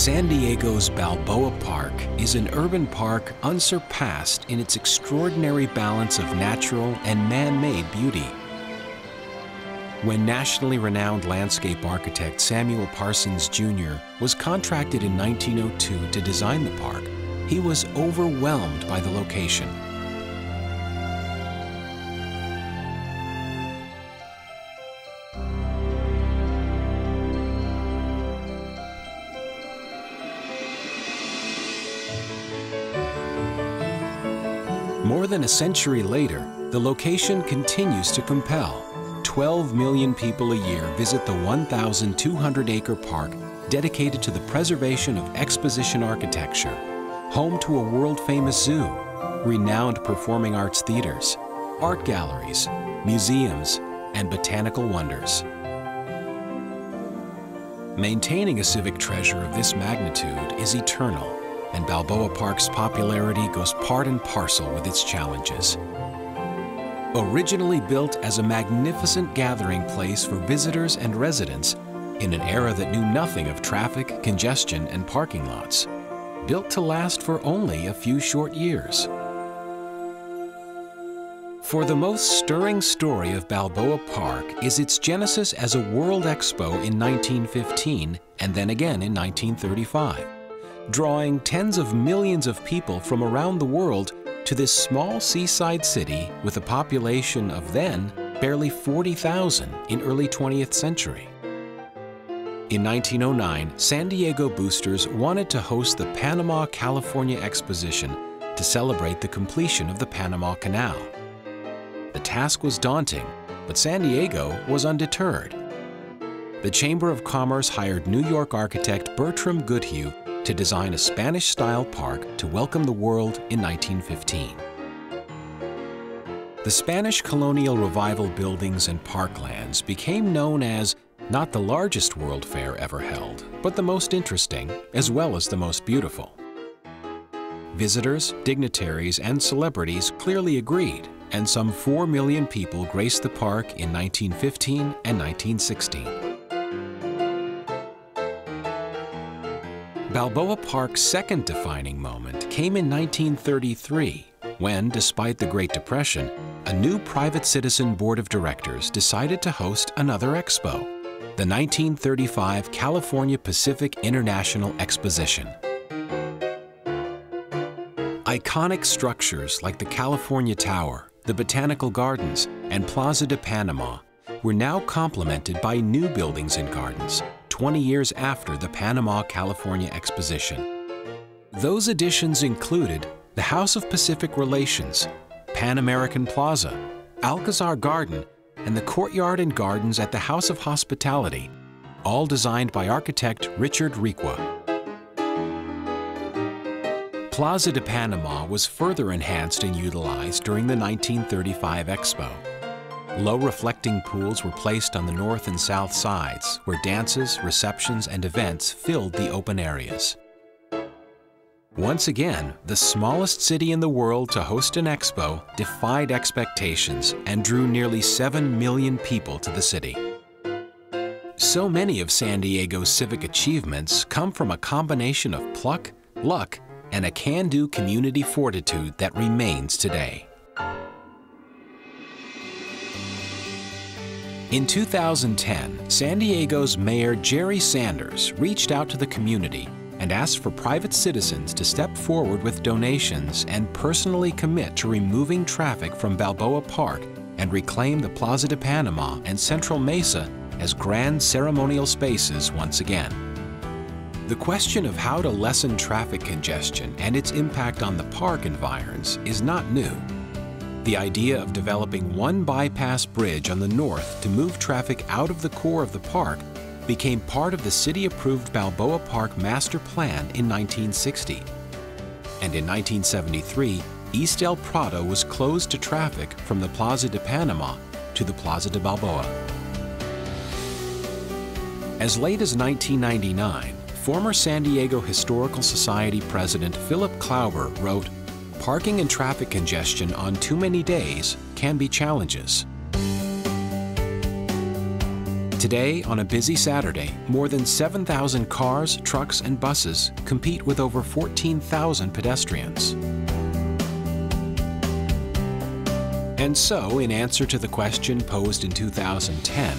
San Diego's Balboa Park is an urban park unsurpassed in its extraordinary balance of natural and man-made beauty. When nationally renowned landscape architect Samuel Parsons Jr. was contracted in 1902 to design the park, he was overwhelmed by the location. More than a century later, the location continues to compel. 12 million people a year visit the 1,200-acre park dedicated to the preservation of exposition architecture, home to a world-famous zoo, renowned performing arts theaters, art galleries, museums, and botanical wonders. Maintaining a civic treasure of this magnitude is eternal, and Balboa Park's popularity goes part and parcel with its challenges. Originally built as a magnificent gathering place for visitors and residents in an era that knew nothing of traffic, congestion, and parking lots, built to last for only a few short years. For the most stirring story of Balboa Park is its genesis as a World Expo in 1915 and then again in 1935, drawing tens of millions of people from around the world to this small seaside city with a population of then barely 40,000 in early 20th century. In 1909, San Diego boosters wanted to host the Panama, California Exposition to celebrate the completion of the Panama Canal. The task was daunting, but San Diego was undeterred. The Chamber of Commerce hired New York architect Bertram Goodhue to design a Spanish-style park to welcome the world in 1915. The Spanish colonial revival buildings and parklands became known as not the largest World Fair ever held, but the most interesting, as well as the most beautiful. Visitors, dignitaries, and celebrities clearly agreed, and some 4 million people graced the park in 1915 and 1916. Balboa Park's second defining moment came in 1933, when, despite the Great Depression, a new private citizen board of directors decided to host another expo, the 1935 California Pacific International Exposition. Iconic structures like the California Tower, the Botanical Gardens, and Plaza de Panama were now complemented by new buildings and gardens, 20 years after the Panama, California Exposition. Those additions included the House of Pacific Relations, Pan American Plaza, Alcazar Garden, and the courtyard and gardens at the House of Hospitality, all designed by architect Richard Requa. Plaza de Panama was further enhanced and utilized during the 1935 Expo. Low reflecting pools were placed on the north and south sides, where dances, receptions, and events filled the open areas. Once again, the smallest city in the world to host an expo defied expectations and drew nearly 7 million people to the city. So many of San Diego's civic achievements come from a combination of pluck, luck, and a can-do community fortitude that remains today. In 2010, San Diego's Mayor Jerry Sanders reached out to the community and asked for private citizens to step forward with donations and personally commit to removing traffic from Balboa Park and reclaim the Plaza de Panama and Central Mesa as grand ceremonial spaces once again. The question of how to lessen traffic congestion and its impact on the park environs is not new. The idea of developing one bypass bridge on the north to move traffic out of the core of the park became part of the city-approved Balboa Park Master Plan in 1960. And in 1973, East El Prado was closed to traffic from the Plaza de Panama to the Plaza de Balboa. As late as 1999, former San Diego Historical Society President Philip Klauber wrote, "Parking and traffic congestion on too many days can be challenges." Today, on a busy Saturday, more than 7,000 cars, trucks, and buses compete with over 14,000 pedestrians. And so, in answer to the question posed in 2010,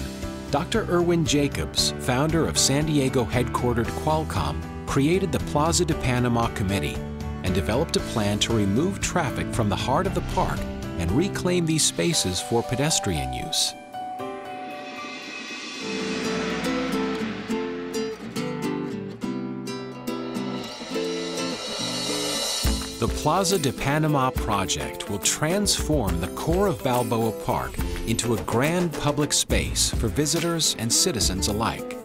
Dr. Irwin Jacobs, founder of San Diego headquartered Qualcomm, created the Plaza de Panama Committee and developed a plan to remove traffic from the heart of the park and reclaim these spaces for pedestrian use. The Plaza de Panama project will transform the core of Balboa Park into a grand public space for visitors and citizens alike.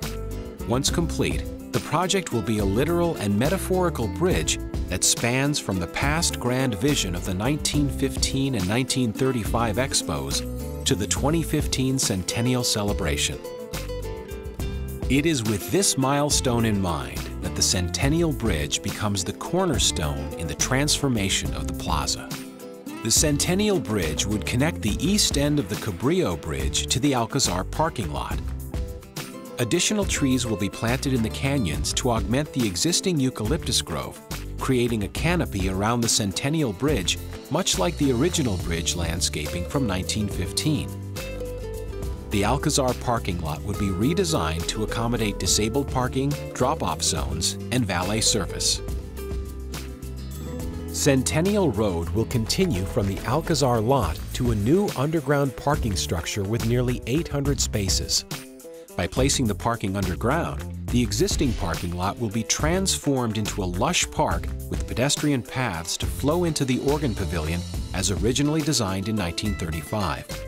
Once complete, the project will be a literal and metaphorical bridge that spans from the past grand vision of the 1915 and 1935 Expos to the 2015 Centennial Celebration. It is with this milestone in mind that the Centennial Bridge becomes the cornerstone in the transformation of the plaza. The Centennial Bridge would connect the east end of the Cabrillo Bridge to the Alcazar parking lot. Additional trees will be planted in the canyons to augment the existing eucalyptus grove, creating a canopy around the Centennial Bridge, much like the original bridge landscaping from 1915. The Alcazar parking lot would be redesigned to accommodate disabled parking, drop-off zones, and valet service. Centennial Road will continue from the Alcazar lot to a new underground parking structure with nearly 800 spaces. By placing the parking underground, the existing parking lot will be transformed into a lush park with pedestrian paths to flow into the organ pavilion as originally designed in 1935.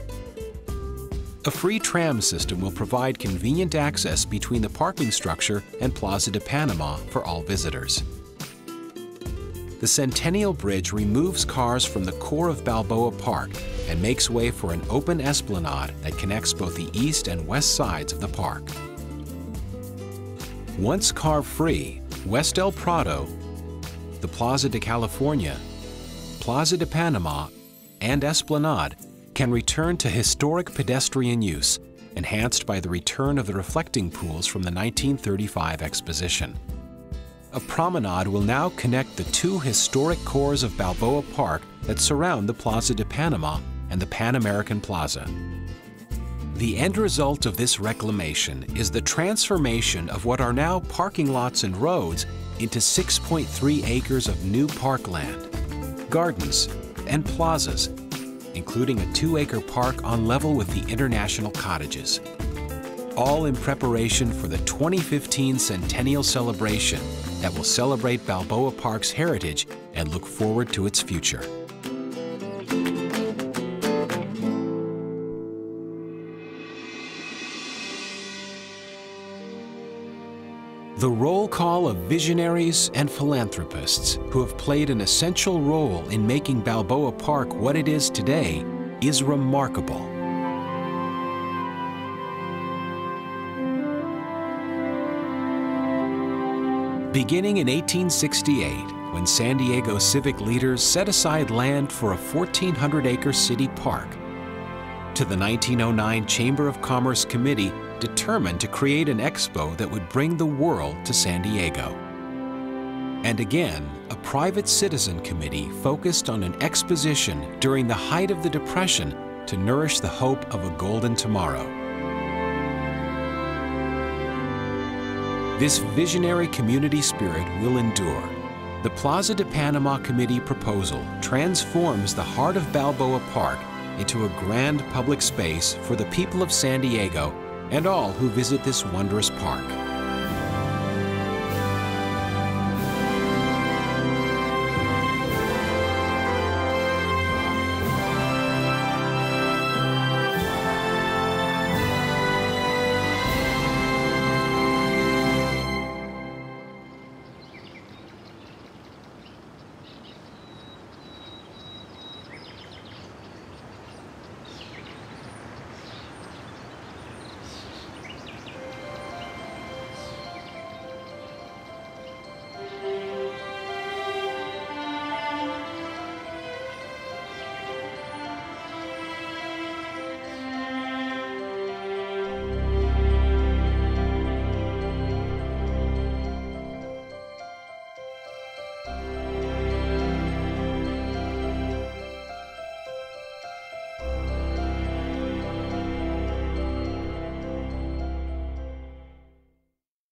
A free tram system will provide convenient access between the parking structure and Plaza de Panama for all visitors. The Centennial Bridge removes cars from the core of Balboa Park and makes way for an open esplanade that connects both the east and west sides of the park. Once car-free, West El Prado, the Plaza de California, Plaza de Panama, and Esplanade can return to historic pedestrian use, enhanced by the return of the reflecting pools from the 1935 exposition. A promenade will now connect the two historic cores of Balboa Park that surround the Plaza de Panama and the Pan American Plaza. The end result of this reclamation is the transformation of what are now parking lots and roads into 6.3 acres of new parkland, gardens, and plazas, including a 2-acre park on level with the International Cottages, all in preparation for the 2015 Centennial Celebration that will celebrate Balboa Park's heritage and look forward to its future. The roll call of visionaries and philanthropists who have played an essential role in making Balboa Park what it is today is remarkable. Beginning in 1868, when San Diego civic leaders set aside land for a 1,400-acre city park, to the 1909 Chamber of Commerce Committee determined to create an expo that would bring the world to San Diego. And again, a private citizen committee focused on an exposition during the height of the Depression to nourish the hope of a golden tomorrow. This visionary community spirit will endure. The Plaza de Panama Committee proposal transforms the heart of Balboa Park into a grand public space for the people of San Diego and all who visit this wondrous park.